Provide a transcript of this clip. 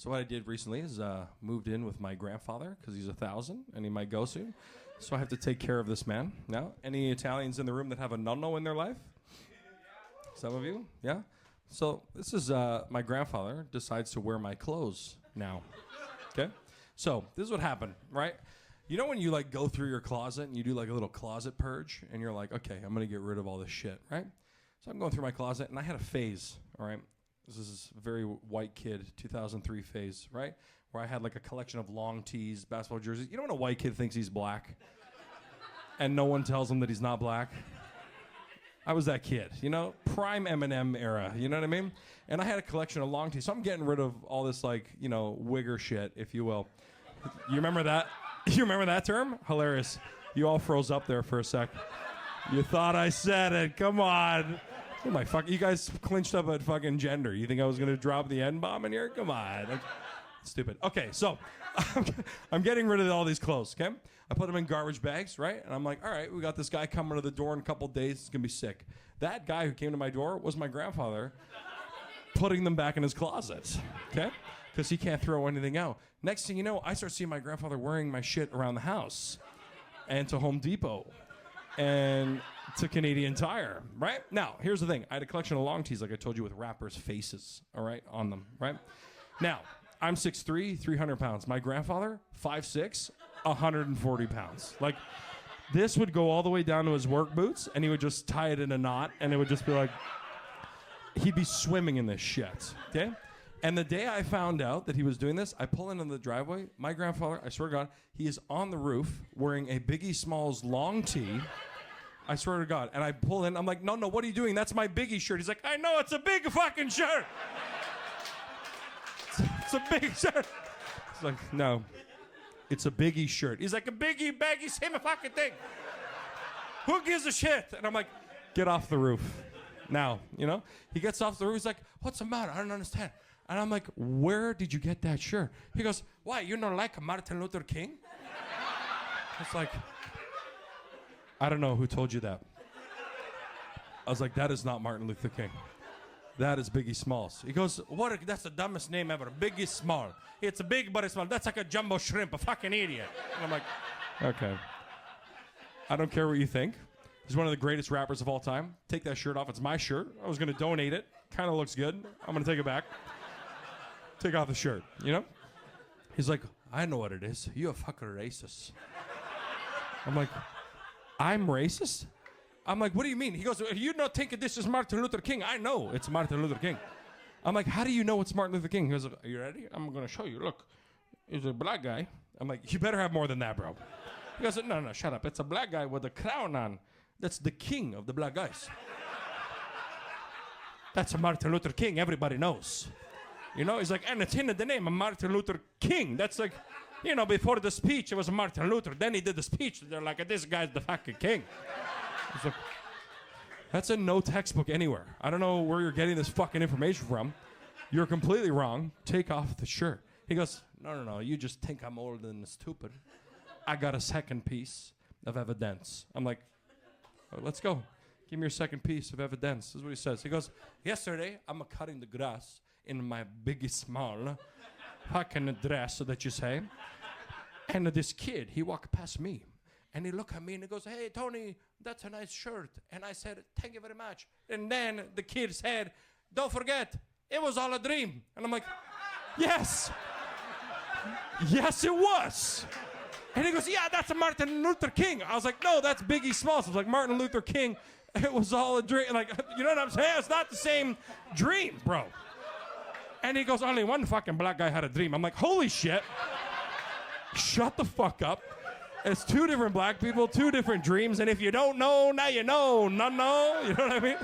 So what I did recently is moved in with my grandfather because he's 1,000 and he might go soon. So I have to take care of this man. Now, any Italians in the room that have a nonno in their life? Some of you? Yeah? So this is my grandfather decides to wear my clothes now. Okay? So this is what happened, right? You know when you like go through your closet and you do like a little closet purge and you're like, okay, I'm going to get rid of all this shit, right? So I'm going through my closet and I had a phase, all right? This is a very white kid, 2003 phase, right? Where I had like a collection of long tees, basketball jerseys. You know when a white kid thinks he's black and no one tells him that he's not black? I was that kid, you know? Prime Eminem era, you know what I mean? And I had a collection of long tees. So I'm getting rid of all this like, you know, wigger shit, if you will. You remember that? You remember that term? Hilarious. You all froze up there for a sec. You thought I said it. Come on. Oh my fuck! You guys clinched up at fucking gender. You think I was gonna drop the N-bomb in here? Come on. That's stupid. Okay, so I'm getting rid of all these clothes, okay? I put them in garbage bags, right? And I'm like, all right, we got this guy coming to the door in a couple days. It's gonna be sick. That guy who came to my door was my grandfather putting them back in his closet, okay? Because he can't throw anything out. Next thing you know, I start seeing my grandfather wearing my shit around the house and to Home Depot and to Canadian Tire, right? Now, here's the thing. I had a collection of long tees, like I told you, with rappers' faces, all right, on them, right? Now, I'm 6'3", 300 pounds. My grandfather, 5'6", 140 pounds. Like, this would go all the way down to his work boots, and he would just tie it in a knot, and it would just be like, he'd be swimming in this shit, okay? And the day I found out that he was doing this, I pull into the driveway. My grandfather, I swear to God, he is on the roof wearing a Biggie Smalls long tee. I swear to God. And I pull in. I'm like, no, what are you doing? That's my Biggie shirt. He's like, I know, it's a big fucking shirt. It's a big shirt. He's like, no, it's a Biggie shirt. He's like, a Biggie, baggy, same fucking thing. Who gives a shit? And I'm like, get off the roof now, you know? He gets off the roof. He's like, what's the matter? I don't understand. And I'm like, where did you get that shirt? He goes, why, you don't like Martin Luther King? It's like, I don't know who told you that. I was like, that is not Martin Luther King. That is Biggie Smalls. He goes, what? That's the dumbest name ever. Biggie Small. It's a big, but it's small. That's like a jumbo shrimp, a fucking idiot. And I'm like, okay. I don't care what you think. He's one of the greatest rappers of all time. Take that shirt off. It's my shirt. I was going to donate it. Kind of looks good. I'm going to take it back. Take off the shirt, you know? He's like, I know what it is. You're a fucking racist. I'm like, I'm racist? I'm like, what do you mean? He goes, you not think this is Martin Luther King? I know it's Martin Luther King. I'm like, how do you know it's Martin Luther King? He goes, are you ready? I'm going to show you. Look, he's a black guy. I'm like, you better have more than that, bro. He goes, no, shut up. It's a black guy with a crown on. That's the king of the black guys. That's a Martin Luther King. Everybody knows. You know, he's like, and it's in the name of Martin Luther King. That's like, you know, before the speech, it was Martin Luther. Then he did the speech. They're like, this guy's the fucking king. It's like, that's in no textbook anywhere. I don't know where you're getting this fucking information from. You're completely wrong. Take off the shirt. He goes, no. You just think I'm old and stupid. I got a second piece of evidence. I'm like, oh, let's go. Give me your second piece of evidence. This is what he says. He goes, yesterday, I'm cutting the grass in my Biggie Small fucking dress that you say. And this kid, he walked past me. And he looked at me and he goes, hey, Tony, that's a nice shirt. And I said, thank you very much. And then the kid said, don't forget, it was all a dream. And I'm like, yes. Yes, it was. And he goes, yeah, that's a Martin Luther King. I was like, no, that's Biggie Smalls. I was like, Martin Luther King, it was all a dream. Like, you know what I'm saying? It's not the same dream, bro. And he goes, only one fucking black guy had a dream. I'm like, holy shit. Shut the fuck up. It's two different black people, two different dreams. And if you don't know, now you know. Nonno. You know what I mean?